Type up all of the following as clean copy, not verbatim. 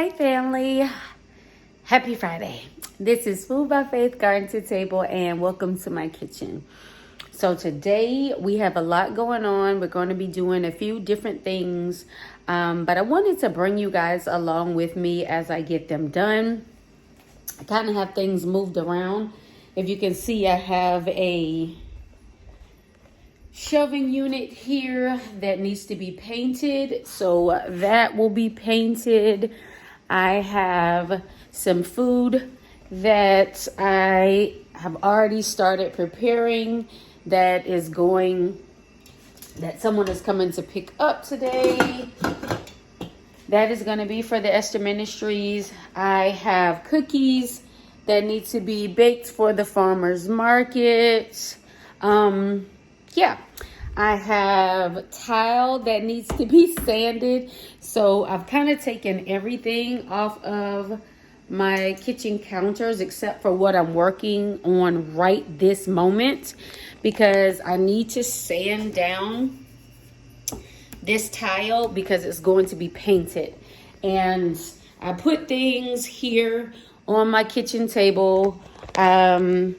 Hi family, happy Friday. This is Food by Faith Garden to Table and welcome to my kitchen. So today we have a lot going on. We're going to be doing a few different things, but I wanted to bring you guys along with me as I get them done. I kind of have things moved around. If you can see, I have a shelving unit here that needs to be painted, so that will be painted. I have some food that I have already started preparing that someone is coming to pick up today. That is going to be for the Esther Ministries. I have cookies that need to be baked for the farmers market. Yeah, I have tile that needs to be sanded. So I've kind of taken everything off of my kitchen counters except for what I'm working on right this moment, because I need to sand down this tile because it's going to be painted. And I put things here on my kitchen table. I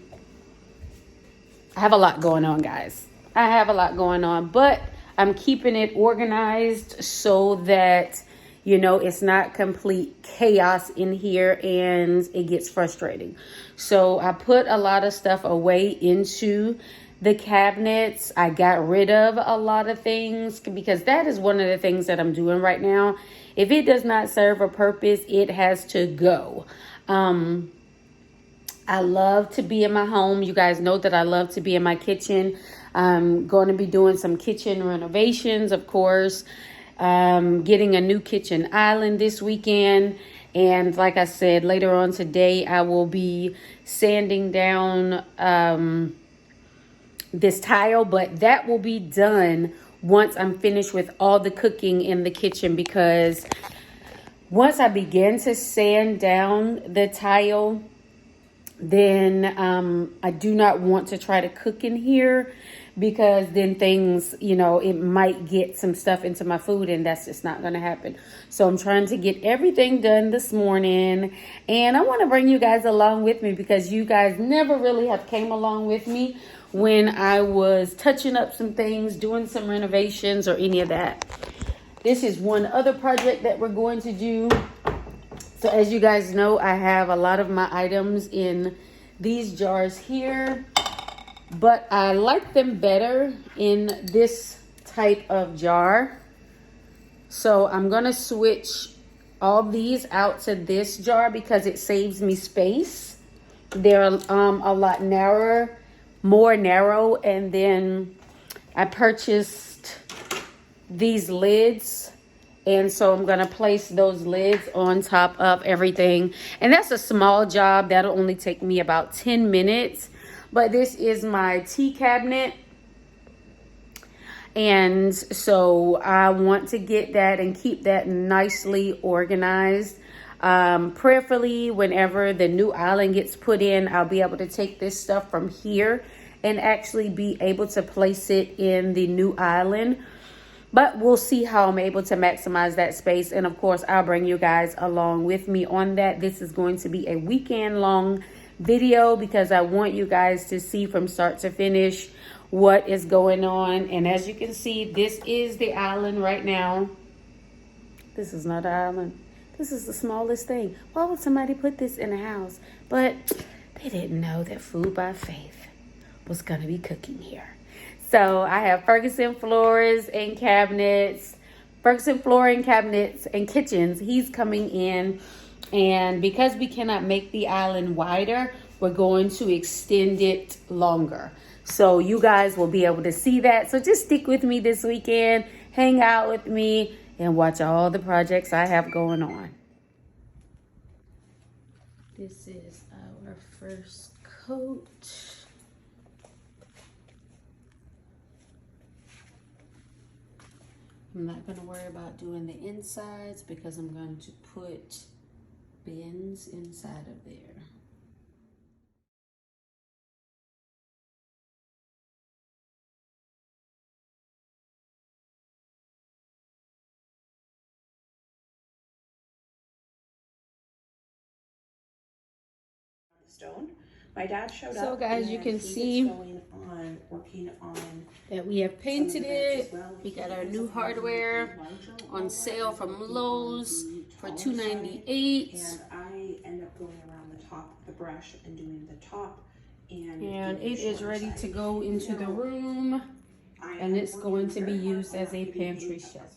have a lot going on, guys. I have a lot going on, but I'm keeping it organized so that, you know, it's not complete chaos in here and it gets frustrating. So I put a lot of stuff away into the cabinets. I got rid of a lot of things because that is one of the things that I'm doing right now. If it does not serve a purpose, it has to go. I love to be in my home. You guys know that I love to be in my kitchen. I'm going to be doing some kitchen renovations, of course. Getting a new kitchen island this weekend. And like I said, later on today, I will be sanding down this tile. But that will be done once I'm finished with all the cooking in the kitchen. Because once I begin to sand down the tile, then I do not want to try to cook in here, because then things, you know, it might get some stuff into my food and that's just not going to happen. So I'm trying to get everything done this morning, and I want to bring you guys along with me because you guys never really have came along with me when I was touching up some things, doing some renovations or any of that. This is one other project that we're going to do. So as you guys know, I have a lot of my items in these jars here, but I like them better in this type of jar. So I'm going to switch all these out to this jar because it saves me space. They're a lot narrower, more narrow, and then I purchased these lids. And so I'm going to place those lids on top of everything. And that's a small job. That'll only take me about 10 minutes. But this is my tea cabinet. And so I want to get that and keep that nicely organized. Prayerfully, whenever the new island gets put in, I'll be able to take this stuff from here and actually be able to place it in the new island. But we'll see how I'm able to maximize that space. And of course, I'll bring you guys along with me on that. This is going to be a weekend long video because I want you guys to see from start to finish what is going on. And as you can see, this is the island right now. This is not an island. This is the smallest thing. Why would somebody put this in a house? But they didn't know that Food by Faith was going to be cooking here. So I have Ferguson floors and cabinets, Ferguson flooring cabinets and kitchens. He's coming in, and because we cannot make the island wider, we're going to extend it longer. So you guys will be able to see that. So just stick with me this weekend, hang out with me, and watch all the projects I have going on. This is our first coat. I'm not going to worry about doing the insides because I'm going to put bins inside of there. stone. My dad showed up. So guys, you can see working on that we have painted it. We got our new hardware on sale from Lowe's for $2.98. And I end up going around the top of the brush and doing the top. And it is ready to go into the room. And it's going to be used as a pantry shelf.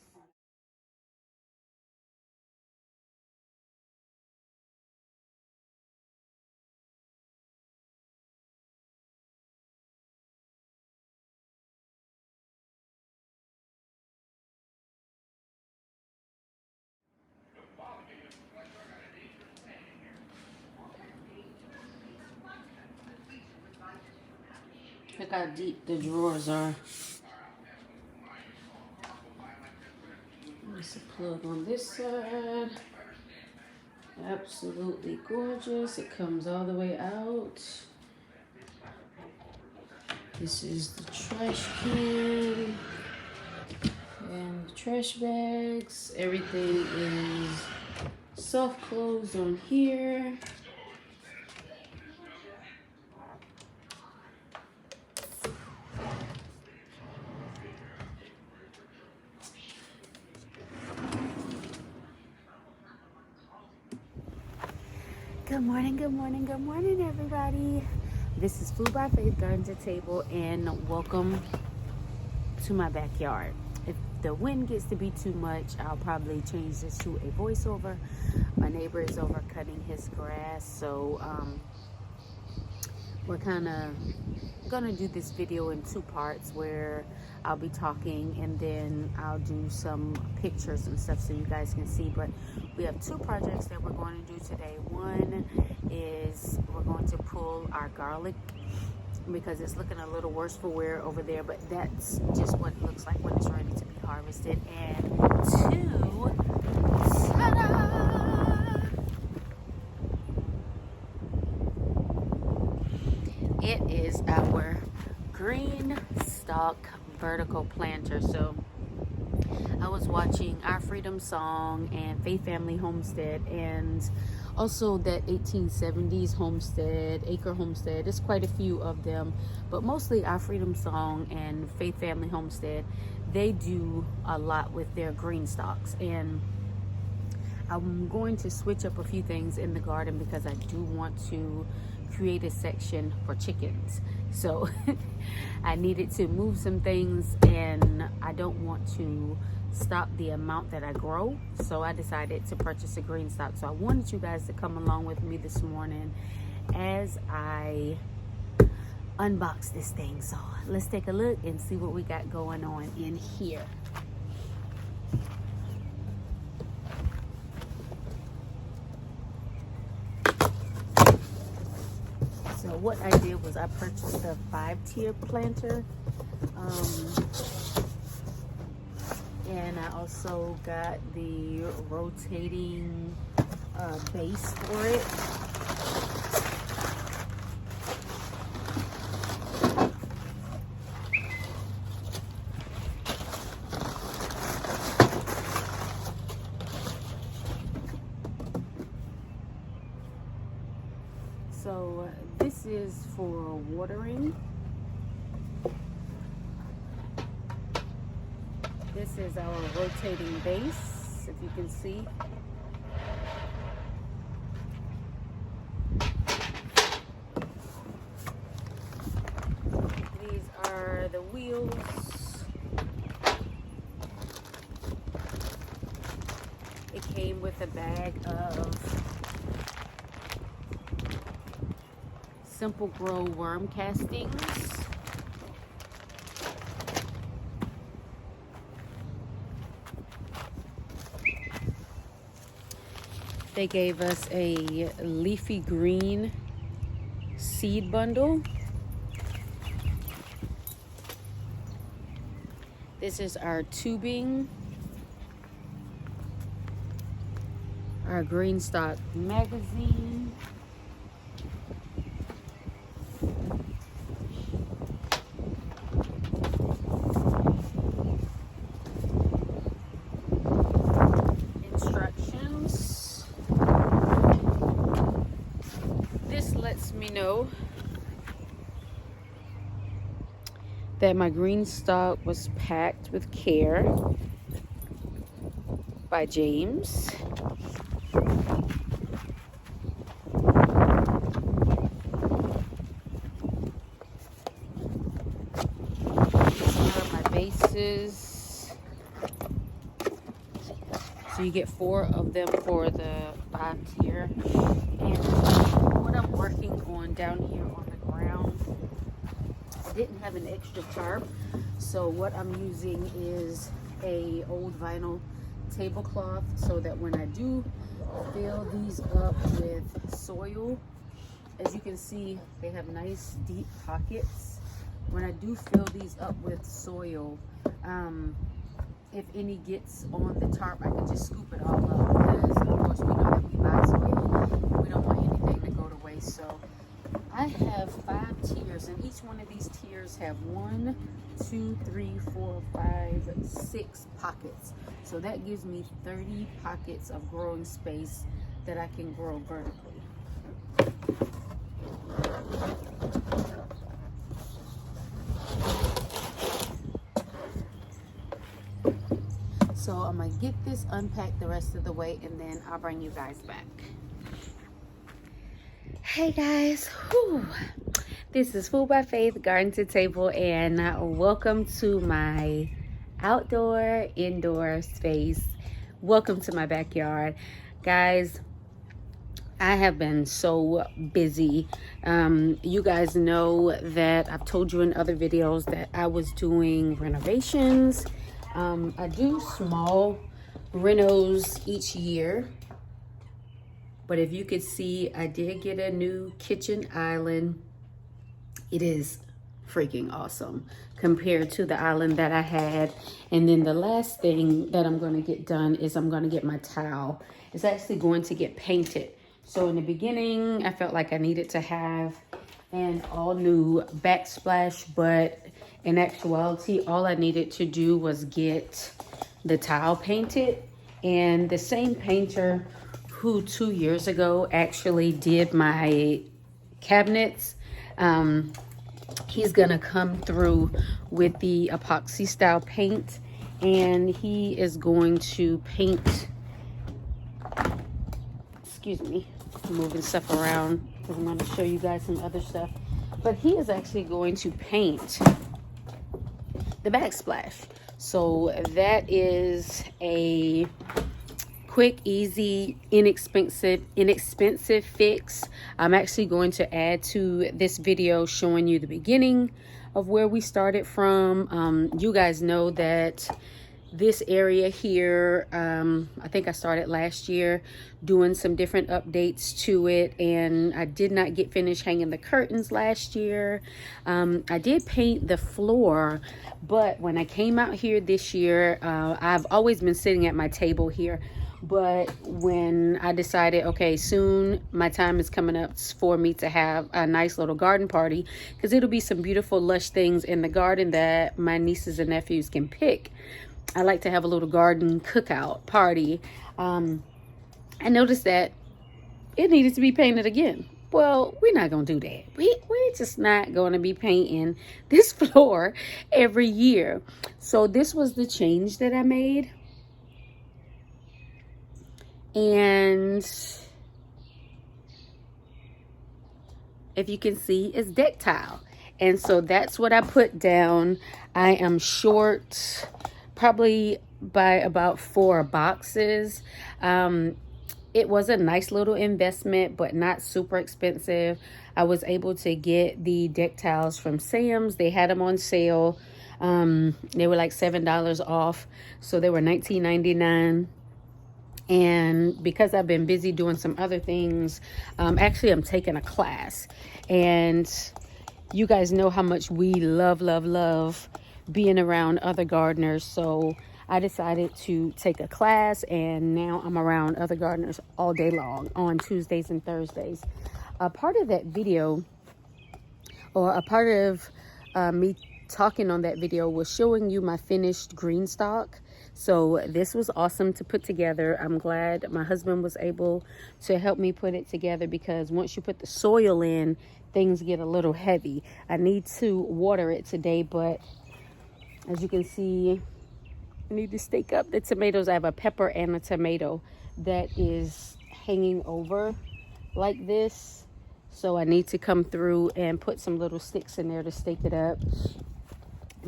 Look how deep the drawers are. There's a plug on this side. Absolutely gorgeous. It comes all the way out. This is the trash can and the trash bags. Everything is soft closed on here. Good morning, good morning, good morning, everybody. This is Food by Faith Garden to Table, and welcome to my backyard. If the wind gets to be too much, I'll probably change this to a voiceover. My neighbor is over cutting his grass, so we're kind of gonna do this video in two parts where I'll be talking and then I'll do some pictures and stuff so you guys can see. But we have two projects that we're going to do today. One is we're going to pull our garlic because it's looking a little worse for wear over there, but that's just what it looks like when it's ready to be harvested. And two, ta-da! It is our green stalk vertical planter. So I was watching Our Freedom Song and Faith Family Homestead, and also that 1870s homestead, acre homestead. There's quite a few of them, but mostly Our Freedom Song and Faith Family Homestead. They do a lot with their green stalks, and I'm going to switch up a few things in the garden because I do want to create a section for chickens. So I needed to move some things, and I don't want to stop the amount that I grow. So I decided to purchase a green stock. So I wanted you guys to come along with me this morning as I unbox this thing. So let's take a look and see what we got going on in here. So what I did was I purchased a 5-tier planter, and I also got the rotating base for it. So this is for watering. This is our rotating base, if you can see. These are the wheels. It came with a bag of Simple Grow worm castings. They gave us a leafy green seed bundle. This is our tubing, our green stock magazine. me know that my green stock was packed with care by James. These are my bases. So you get 4 of them for the 5 tier. And what I'm working on down here on the ground, I didn't have an extra tarp, so what I'm using is a old vinyl tablecloth, so that when I do fill these up with soil, as you can see, they have nice deep pockets. When I do fill these up with soil, if any gets on the tarp, I can just scoop it all up, because of course we know that we buy soil, we don't want anything to go to waste. So I have 5 tiers, and each one of these tiers have 1, 2, 3, 4, 5, 6 pockets. So that gives me 30 pockets of growing space that I can grow vertically. So I'm gonna get this unpacked the rest of the way, and then I'll bring you guys back. Hey guys, whew. This is Food by Faith, Garden to Table, and welcome to my outdoor, indoor space. Welcome to my backyard. Guys, I have been so busy. You guys know that I've told you in other videos that I was doing renovations. I do small renos each year, but if you could see, I did get a new kitchen island. It is freaking awesome compared to the island that I had. And then the last thing that I'm going to get done is I'm going to get my tile. It's actually going to get painted. So in the beginning, I felt like I needed to have an all new backsplash, but in actuality, all I needed to do was get the tile painted. And the same painter who 2 years ago actually did my cabinets, he's gonna come through with the epoxy style paint, and he is going to paint, excuse me, I'm moving stuff around because I'm going to show you guys some other stuff, but he is actually going to paint the backsplash. So that is a quick, easy, inexpensive fix. I'm actually going to add to this video showing you the beginning of where we started from. You guys know that this area here, I think I started last year doing some different updates to it, and I did not get finished hanging the curtains last year. I did paint the floor, but when I came out here this year, I've always been sitting at my table here. But when I decided, okay, soon my time is coming up for me to have a nice little garden party, because it'll be some beautiful lush things in the garden that my nieces and nephews can pick. I like to have a little garden cookout party. I noticed that it needed to be painted again. Well, we're not going to do that. We're just not going to be painting this floor every year. So this was the change that I made. And if you can see, it's deck tile. And so that's what I put down. I am short probably by about 4 boxes. It was a nice little investment, but not super expensive. I was able to get the deck tiles from Sam's. They had them on sale. They were like $7 off. So they were $19.99. And because I've been busy doing some other things, actually I'm taking a class, and you guys know how much we love being around other gardeners. So I decided to take a class, and now I'm around other gardeners all day long on Tuesdays and Thursdays. A part of that video, or a part of me talking on that video, was showing you my finished green stock. So this was awesome to put together. I'm glad my husband was able to help me put it together, because once you put the soil in, things get a little heavy. I need to water it today, but as you can see, I need to stake up the tomatoes. I have a pepper and a tomato that is hanging over like this. So I need to come through and put some little sticks in there to stake it up.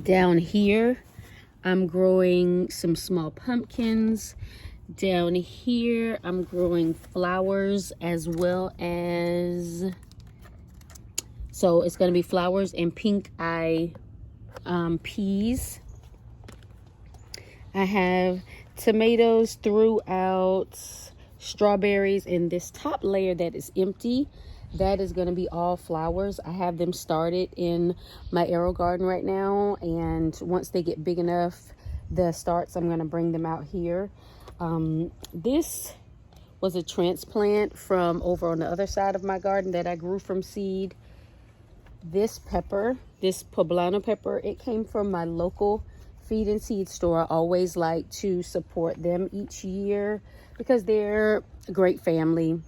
Down here, I'm growing some small pumpkins. Down here, I'm growing flowers as well as, so it's going to be flowers and pink eye peas. I have tomatoes throughout, strawberries, and this top layer that is empty, that is going to be all flowers. I have them started in my arrow garden right now, and once they get big enough, the starts, I'm going to bring them out here. This was a transplant from over on the other side of my garden that I grew from seed. This pepper, this poblano pepper, it came from my local feed and seed store. I always like to support them each year because they're a great family.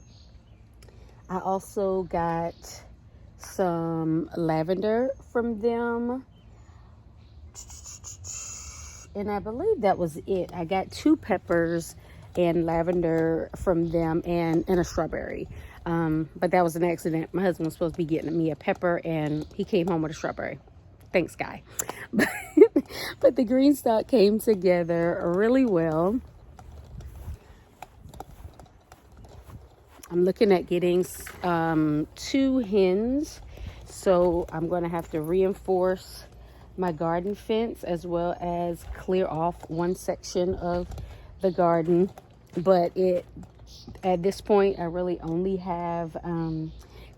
I also got some lavender from them, and I believe that was it. I got 2 peppers and lavender from them, and a strawberry. But that was an accident. My husband was supposed to be getting me a pepper, and he came home with a strawberry. Thanks, guy. But the green stock came together really well. I'm looking at getting 2 hens, so I'm going to have to reinforce my garden fence as well as clear off one section of the garden. But at this point, I really only have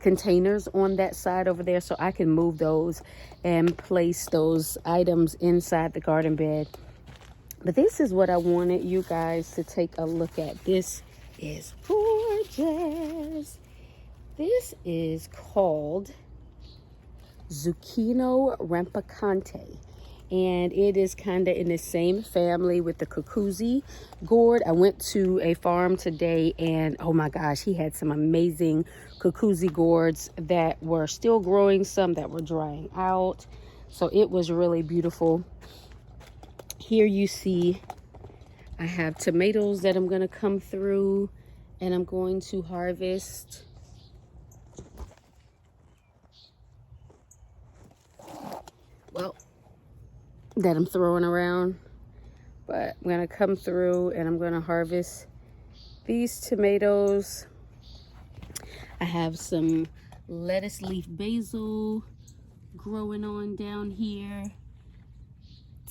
containers on that side over there, so I can move those and place those items inside the garden bed. But this is what I wanted you guys to take a look at. This is gorgeous. This is called Zucchino Rampicante, and it is kind of in the same family with the cucuzzi gourd. I went to a farm today, and oh my gosh, he had some amazing cucuzzi gourds that were still growing, some that were drying out. So it was really beautiful. Here you see I have tomatoes that I'm going to come through and I'm going to harvest. Well, that I'm throwing around, but I'm going to come through and I'm going to harvest these tomatoes. I have some lettuce leaf basil growing on down here,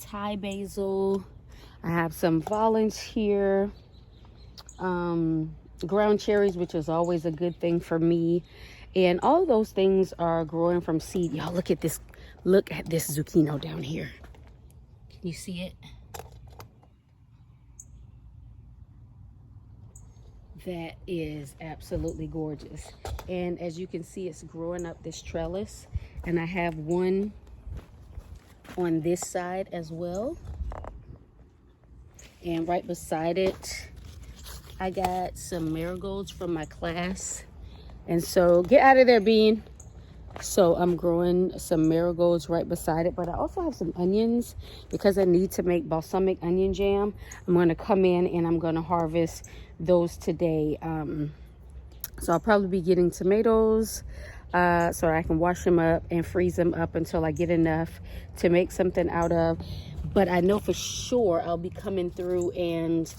Thai basil. I have some volunteer ground cherries, which is always a good thing for me. And all those things are growing from seed. Y'all look at this. Look at this zucchini down here. Can you see it? That is absolutely gorgeous. And as you can see, it's growing up this trellis. And I have one on this side as well. And right beside it, I got some marigolds from my class. And so, get out of there, Bean. So I'm growing some marigolds right beside it, but I also have some onions because I need to make balsamic onion jam. I'm going to come in and I'm going to harvest those today. So I'll probably be getting tomatoes so I can wash them up and freeze them up until I get enough to make something out of. But I know for sure I'll be coming through and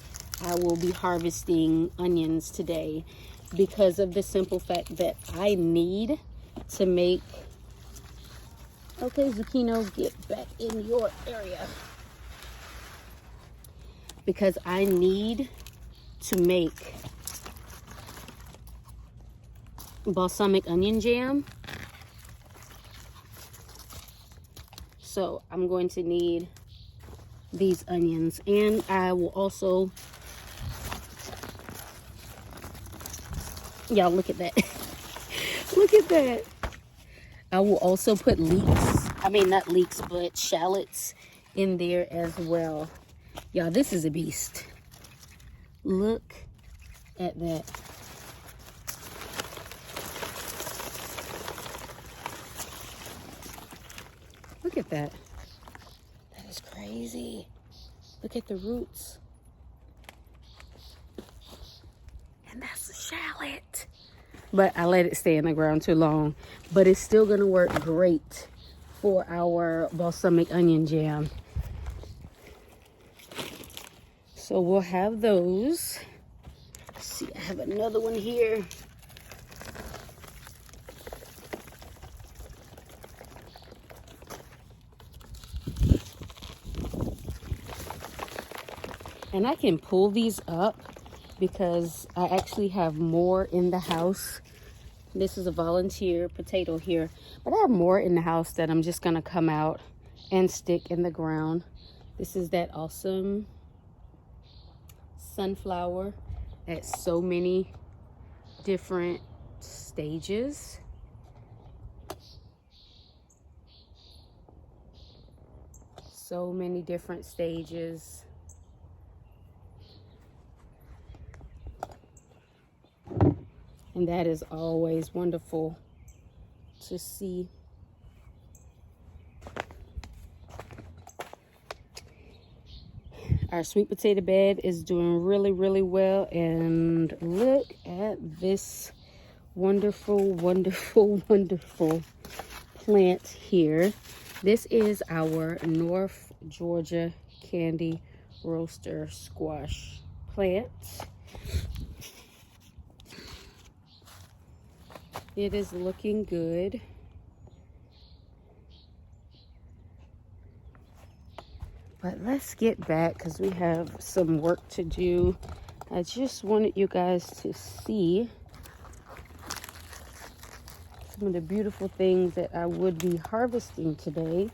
I will be harvesting onions today because of the simple fact that I need to make, okay, zucchini, get back in your area, because I need to make balsamic onion jam. So I'm going to need these onions, and I will also, y'all look at that. Look at that. I will also put leeks, I mean not leeks, but shallots in there as well. Y'all, this is a beast. Look at that. Look at that. That is crazy. Look at the roots. And that's a shallot. But I let it stay in the ground too long. But it's still gonna work great for our balsamic onion jam. So we'll have those. Let's see, I have another one here. And I can pull these up because I actually have more in the house. This is a volunteer potato here, but I have more in the house that I'm just gonna come out and stick in the ground. This is that awesome sunflower at so many different stages. So many different stages. And that is always wonderful to see. Our sweet potato bed is doing really, really well. And look at this wonderful, wonderful, wonderful plant here. This is our North Georgia candy roaster squash plant. It is looking good. But let's get back because we have some work to do. I just wanted you guys to see some of the beautiful things that I would be harvesting today.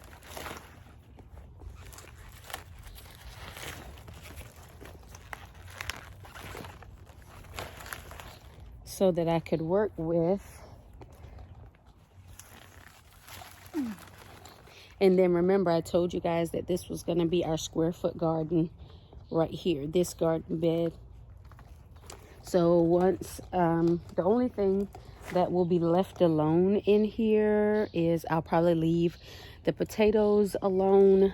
So that I could work with. And then remember, I told you guys that this was going to be our square foot garden right here, this garden bed. So once, the only thing that will be left alone in here is I'll probably leave the potatoes alone,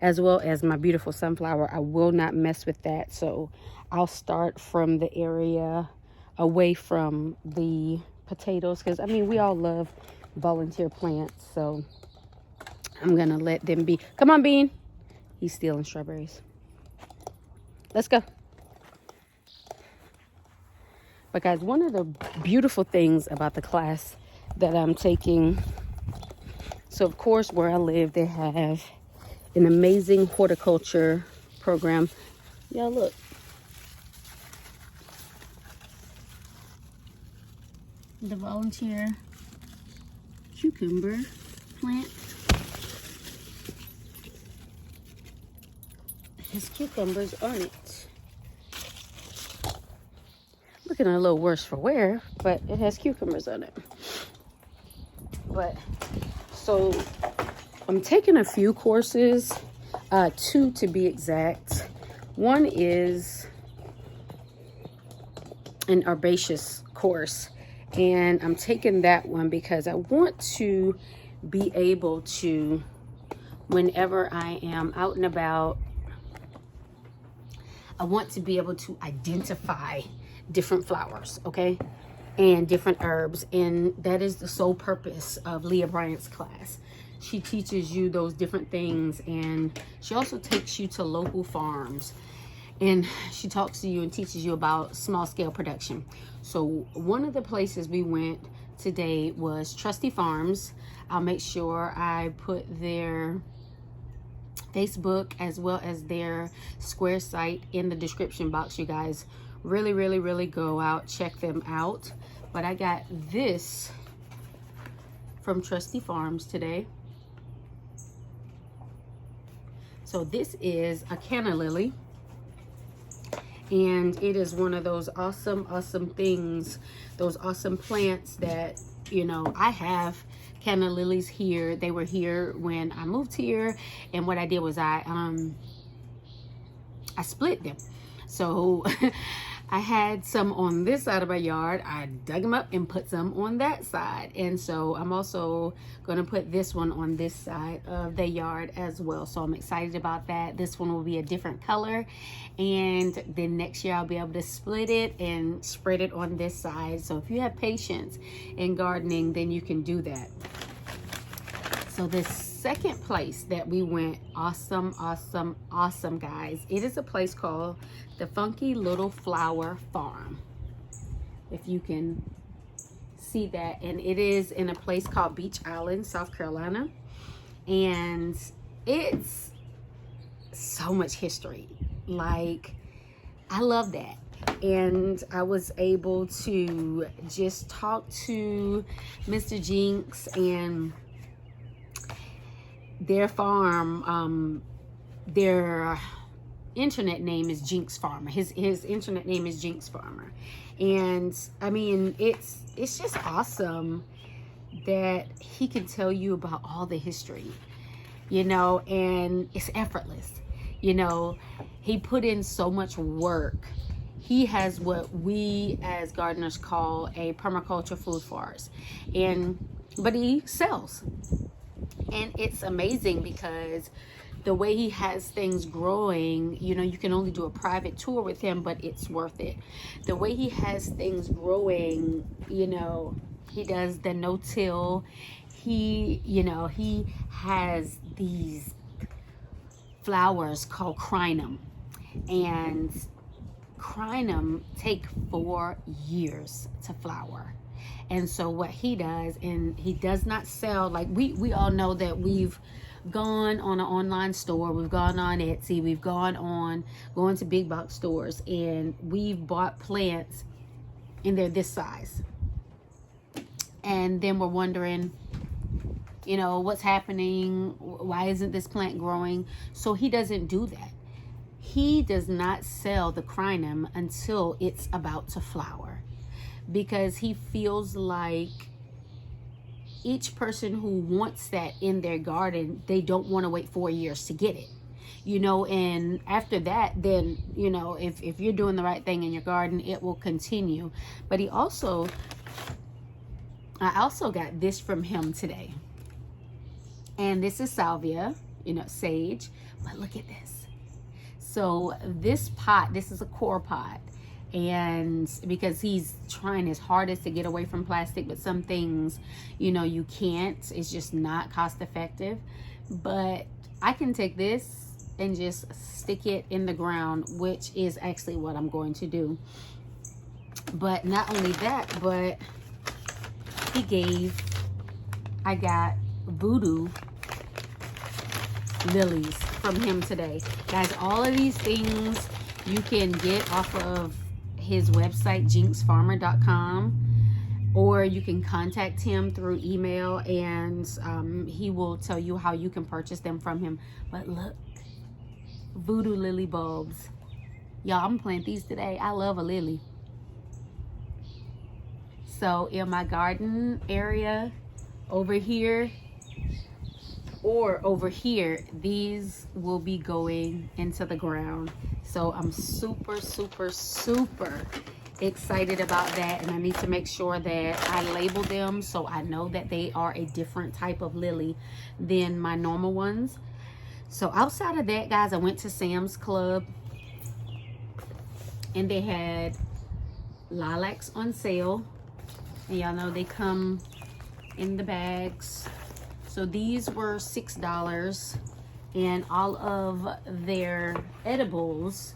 as well as my beautiful sunflower. I will not mess with that. So I'll start from the area away from the potatoes, because I mean, we all love volunteer plants. So I'm gonna let them be. Come on, Bean. He's stealing strawberries. Let's go. But guys, one of the beautiful things about the class that I'm taking, so of course where I live, they have an amazing horticulture program. Y'all look. The volunteer cucumber plant. Has cucumbers on it. Looking a little worse for wear, but it has cucumbers on it. But so I'm taking a few courses, 2 to be exact. One is an herbaceous course, and I'm taking that one because I want to be able to, whenever I am out and about, I want to be able to identify different flowers, okay, and different herbs. And that is the sole purpose of Leah Bryant's class. She teaches you those different things, and she also takes you to local farms, and she talks to you and teaches you about small scale production. So one of the places we went today was Trusty Farms. I'll make sure I put their Facebook as well as their Square site in the description box. You guys really go out, check them out. But I got this from Trusty Farms today. So this is a canna lily, and it is one of those awesome things, those awesome plants that, you know, I have canna lilies here. They were here when I moved here, and what I did was I I split them. So I had some on this side of my yard. I dug them up and put some on that side. And so I'm also going to put this one on this side of the yard as well. So I'm excited about that. This one will be a different color. And then next year I'll be able to split it and spread it on this side. So if you have patience in gardening, then you can do that. So this second place that we went, awesome, guys. It is a place called the Funky Little Flower Farm, if you can see that. And it is in a place called Beach Island, South Carolina. And it's so much history. Like, I love that. And I was able to just talk to Mr. Jinx, and their farm, their internet name is Jinx Farmer. His internet name is Jinx Farmer. And I mean, it's just awesome that he can tell you about all the history, you know, and it's effortless. You know, he put in so much work. He has what we as gardeners call a permaculture food forest, but he sells. And it's amazing because the way he has things growing, you know, you can only do a private tour with him, but it's worth it. The way he has things growing, you know, he does the no-till. He has these flowers called crinum. And crinum take 4 years to flower. And so what he does, and he does not sell, like we all know that we've gone on an online store, we've gone on Etsy, we've going to big box stores, and we've bought plants and they're this size. And then we're wondering, you know, what's happening? Why isn't this plant growing? So he doesn't do that. He does not sell the crinum until it's about to flower, because he feels like each person who wants that in their garden, they don't want to wait 4 years to get it, you know. And after that, then, you know, if you're doing the right thing in your garden, it will continue. But I also got this from him today, and this is salvia, you know, sage. But look at this. So this pot, this is a core pot. And because he's trying his hardest to get away from plastic, but some things, you know, you can't. It's just not cost effective. But I can take this and just stick it in the ground, which is actually what I'm going to do. But not only that, but I got voodoo lilies from him today. Guys, all of these things you can get off of his website, jinxfarmer.com, or you can contact him through email, and he will tell you how you can purchase them from him. But look, voodoo lily bulbs. Y'all, I'm planting these today. I love a lily. So in my garden area over here or over here, these will be going into the ground. So I'm super excited about that, and I need to make sure that I label them so I know that they are a different type of lily than my normal ones. So outside of that, guys, I went to Sam's Club, and they had lilacs on sale, and y'all know they come in the bags. So these were $6, and all of their edibles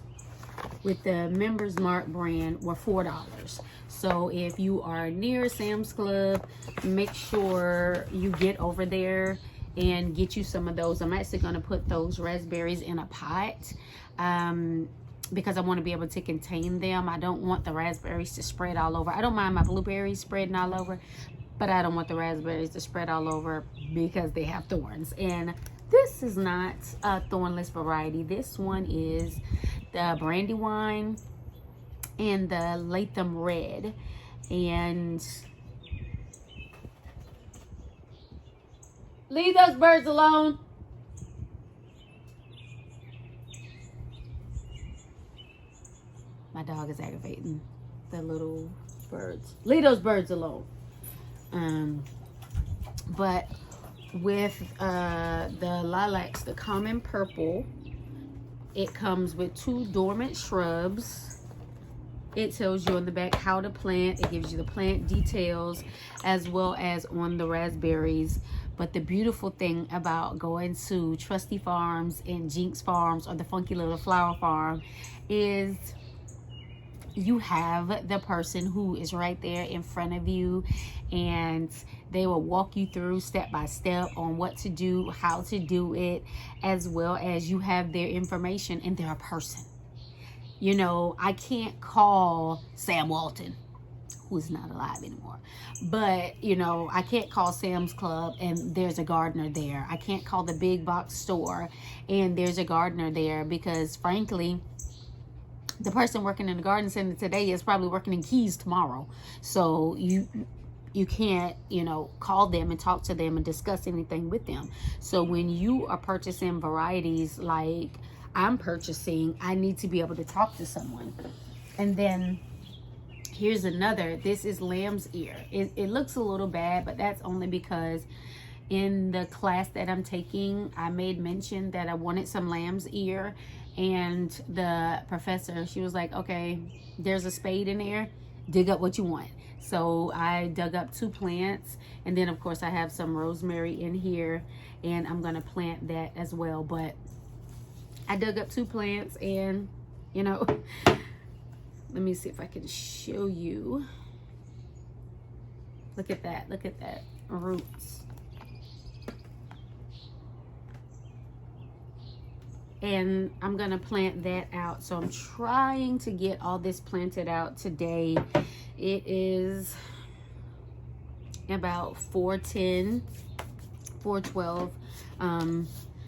with the Members Mark brand were $4. So if you are near Sam's Club, make sure you get over there and get you some of those. I'm actually going to put those raspberries in a pot because I want to be able to contain them. I don't want the raspberries to spread all over. I don't mind my blueberries spreading all over, but I don't want the raspberries to spread all over because they have thorns. And this is not a thornless variety. This one is the Brandywine and the Latham Red. And leave those birds alone. My dog is aggravating the little birds. Leave those birds alone. But with the lilacs, the common purple, it comes with 2 dormant shrubs. It tells you on the back how to plant. It gives you the plant details as well as on the raspberries. But the beautiful thing about going to Trusty Farms and Jinx Farms or the Funky Little Flower Farm is you have the person who is right there in front of you, and they will walk you through step by step on what to do, how to do it, as well as you have their information, and they're a person. You know, I can't call Sam Walton, who is not alive anymore, but you know, I can't call Sam's Club and there's a gardener there. I can't call the big box store and there's a gardener there, because frankly, the person working in the garden center today is probably working in Keys tomorrow. So you can't, you know, call them and talk to them and discuss anything with them. So when you are purchasing varieties like I'm purchasing, I need to be able to talk to someone. And then here's another. This is lamb's ear. It looks a little bad, but that's only because in the class that I'm taking, I made mention that I wanted some lamb's ear, and the professor, she was like, okay, there's a spade in there, dig up what you want. So I dug up 2 plants, and then of course I have some rosemary in here, and I'm gonna plant that as well. But I dug up 2 plants, and you know, let me see if I can show you. Look at that, roots. And I'm gonna plant that out. So I'm trying to get all this planted out today. It is about 4:10, 4:12.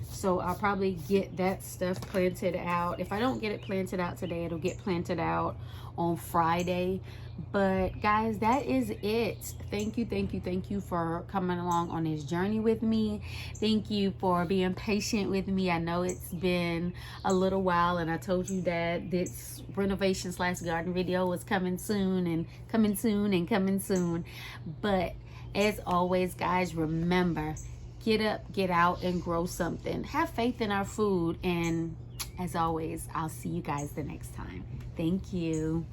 So I'll probably get that stuff planted out. If I don't get it planted out today, it'll get planted out on Friday. But guys, that is it. Thank you for coming along on this journey with me. Thank you for being patient with me. I know it's been a little while, and I told you that this renovation/garden video was coming soon and coming soon. But as always, guys, remember, get up, get out, and grow something. Have faith in our food. And as always, I'll see you guys the next time. Thank you.